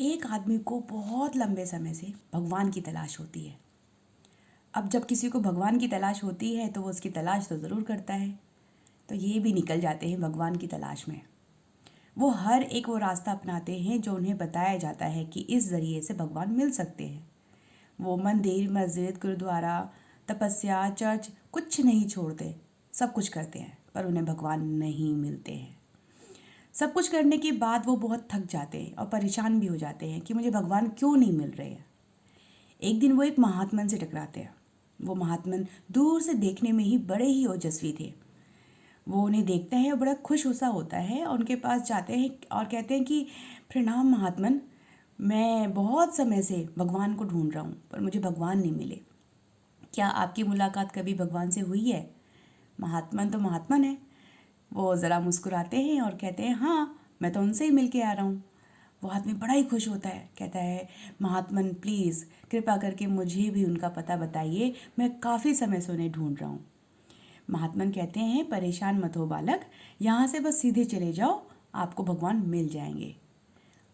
एक आदमी को बहुत लंबे समय से भगवान की तलाश होती है। अब जब किसी को भगवान की तलाश होती है तो वो उसकी तलाश तो ज़रूर करता है। तो ये भी निकल जाते हैं भगवान की तलाश में। वो हर एक वो रास्ता अपनाते हैं जो उन्हें बताया जाता है कि इस ज़रिए से भगवान मिल सकते हैं। वो मंदिर, मस्जिद, गुरुद्वारा, तपस्या, चर्च कुछ नहीं छोड़ते, सब कुछ करते हैं, पर उन्हें भगवान नहीं मिलते हैं। सब कुछ करने के बाद वो बहुत थक जाते हैं और परेशान भी हो जाते हैं कि मुझे भगवान क्यों नहीं मिल रहे हैं। एक दिन वो एक महात्मन से टकराते हैं। वो महात्मन दूर से देखने में ही बड़े ही ओजस्वी थे। वो उन्हें देखता है और बड़ा खुश सा होता है और उनके पास जाते हैं और कहते हैं कि प्रणाम महात्मन, मैं बहुत समय से भगवान को ढूंढ रहा हूँ पर मुझे भगवान नहीं मिले। क्या आपकी मुलाकात कभी भगवान से हुई है? महात्मन तो महात्मन है। वो ज़रा मुस्कुराते हैं और कहते हैं हाँ, मैं तो उनसे ही मिल के आ रहा हूँ। वो आदमी बड़ा ही खुश होता है, कहता है महात्मन प्लीज़ कृपा करके मुझे भी उनका पता बताइए, मैं काफ़ी समय से उन्हें ढूंढ रहा हूँ। महात्मन कहते हैं परेशान मत हो बालक, यहाँ से बस सीधे चले जाओ, आपको भगवान मिल जाएंगे।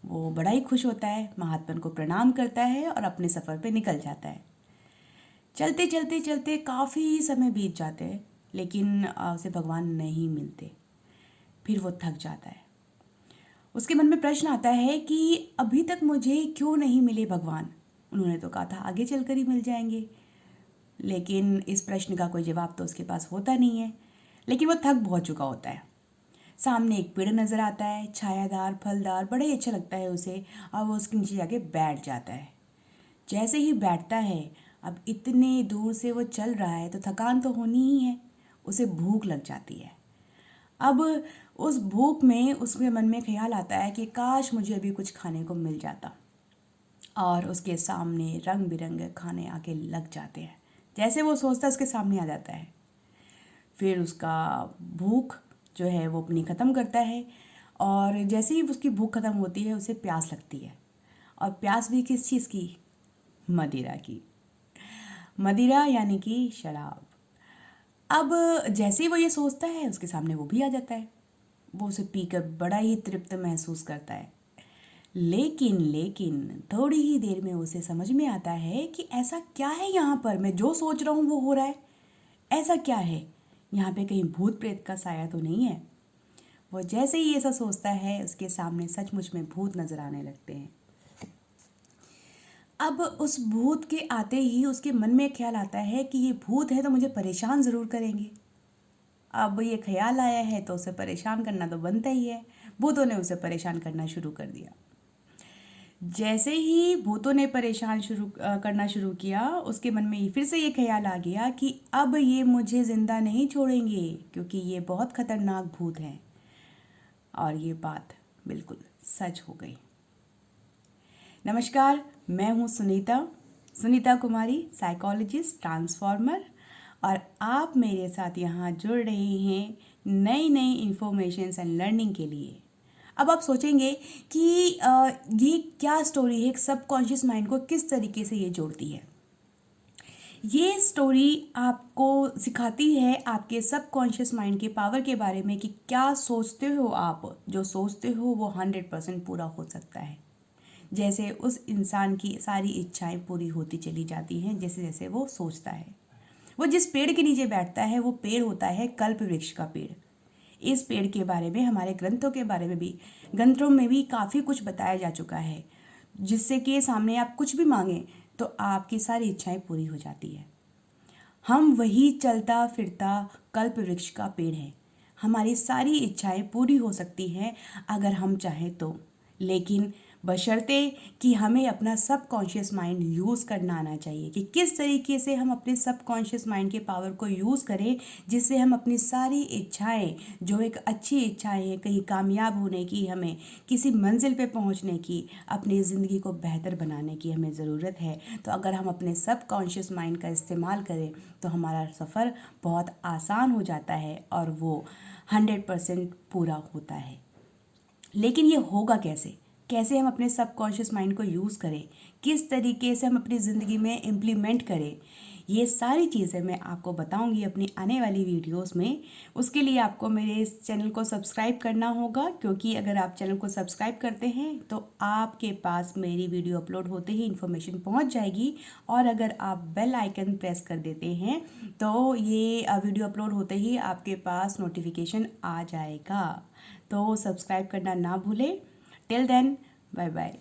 वो बड़ा ही खुश होता है, महात्मन को प्रणाम करता है और अपने सफ़र पे निकल जाता है। चलते चलते चलते काफ़ी समय बीत जाते हैं लेकिन उसे भगवान नहीं मिलते। फिर वो थक जाता है। उसके मन में प्रश्न आता है कि अभी तक मुझे क्यों नहीं मिले भगवान। उन्होंने तो कहा था आगे चलकर ही मिल जाएंगे, लेकिन इस प्रश्न का कोई जवाब तो उसके पास होता नहीं है। लेकिन वो थक बहुत चुका होता है। सामने एक पेड़ नज़र आता है, छायादार, फलदार, बड़ा ही अच्छा लगता है उसे, और वो उसके नीचे जाके बैठ जाता है। जैसे ही बैठता है, अब इतने दूर से वो चल रहा है तो थकान तो होनी ही है, उसे भूख लग जाती है। अब उस भूख में उसके मन में ख्याल आता है कि काश मुझे अभी कुछ खाने को मिल जाता, और उसके सामने रंग बिरंगे खाने आके लग जाते हैं। जैसे वो सोचता है उसके सामने आ जाता है। फिर उसका भूख जो है वो अपनी ख़त्म करता है, और जैसे ही उसकी भूख ख़त्म होती है उसे प्यास लगती है। और प्यास भी किस चीज़ की? मदिरा की। मदिरा यानी कि शराब। अब जैसे ही वो ये सोचता है उसके सामने वो भी आ जाता है। वो उसे पीकर बड़ा ही तृप्त महसूस करता है। लेकिन थोड़ी ही देर में उसे समझ में आता है कि ऐसा क्या है यहाँ पर, मैं जो सोच रहा हूँ वो हो रहा है। ऐसा क्या है यहाँ पे, कहीं भूत प्रेत का साया तो नहीं है? वो जैसे ही ऐसा सोचता है उसके सामने सचमुच में भूत नजर आने लगते हैं। अब उस भूत के आते ही उसके मन में ख्याल आता है कि ये भूत है तो मुझे परेशान ज़रूर करेंगे। अब ये ख्याल आया है तो उसे परेशान करना तो बनता ही है। भूतों ने उसे परेशान करना शुरू कर दिया। जैसे ही भूतों ने परेशान करना शुरू किया, उसके मन में फिर से ये ख्याल आ गया कि अब ये मुझे ज़िंदा नहीं छोड़ेंगे क्योंकि ये बहुत खतरनाक भूत हैं। और ये बात बिल्कुल सच हो गई। नमस्कार, मैं हूँ सुनीता कुमारी, साइकोलॉजिस्ट, ट्रांसफॉर्मर, और आप मेरे साथ यहाँ जुड़ रहे हैं नई नई इन्फॉर्मेशंस एंड लर्निंग के लिए। अब आप सोचेंगे कि ये क्या स्टोरी है, सबकॉन्शियस माइंड को किस तरीके से ये जोड़ती है। ये स्टोरी आपको सिखाती है आपके सबकॉन्शियस माइंड के पावर के बारे में कि क्या सोचते हो आप, जो सोचते हो वो 100% पूरा हो सकता है। जैसे उस इंसान की सारी इच्छाएं पूरी होती चली जाती हैं जैसे जैसे वो सोचता है। वो जिस पेड़ के नीचे बैठता है वो पेड़ होता है कल्प वृक्ष का पेड़। इस पेड़ के बारे में हमारे ग्रंथों में भी काफ़ी कुछ बताया जा चुका है, जिससे कि सामने आप कुछ भी मांगें तो आपकी सारी इच्छाएं पूरी हो जाती है। हम वही चलता फिरता कल्प वृक्ष का पेड़ है। हमारी सारी इच्छाएं पूरी हो सकती हैं अगर हम चाहें तो, लेकिन बशर्ते कि हमें अपना सबकॉन्शियस माइंड यूज़ करना आना चाहिए कि किस तरीके से हम अपने सबकॉन्शियस माइंड के पावर को यूज़ करें, जिससे हम अपनी सारी इच्छाएं, जो एक अच्छी इच्छाएं हैं, कहीं कामयाब होने की, हमें किसी मंजिल पे पहुंचने की, अपनी ज़िंदगी को बेहतर बनाने की हमें ज़रूरत है। तो अगर हम अपने सबकॉन्शियस माइंड का इस्तेमाल करें तो हमारा सफ़र बहुत आसान हो जाता है और वो 100% पूरा होता है। लेकिन ये होगा कैसे हम अपने सबकॉन्शियस माइंड को यूज़ करें, किस तरीके से हम अपनी ज़िंदगी में इम्प्लीमेंट करें, ये सारी चीज़ें मैं आपको बताऊंगी अपनी आने वाली वीडियोस में। उसके लिए आपको मेरे इस चैनल को सब्सक्राइब करना होगा, क्योंकि अगर आप चैनल को सब्सक्राइब करते हैं तो आपके पास मेरी वीडियो अपलोड होते ही इन्फॉर्मेशन पहुंच जाएगी। और अगर आप बेल आइकन प्रेस कर देते हैं तो ये वीडियो अपलोड होते ही आपके पास नोटिफिकेशन आ जाएगा। तो सब्सक्राइब करना ना भूलें। Till then, bye bye.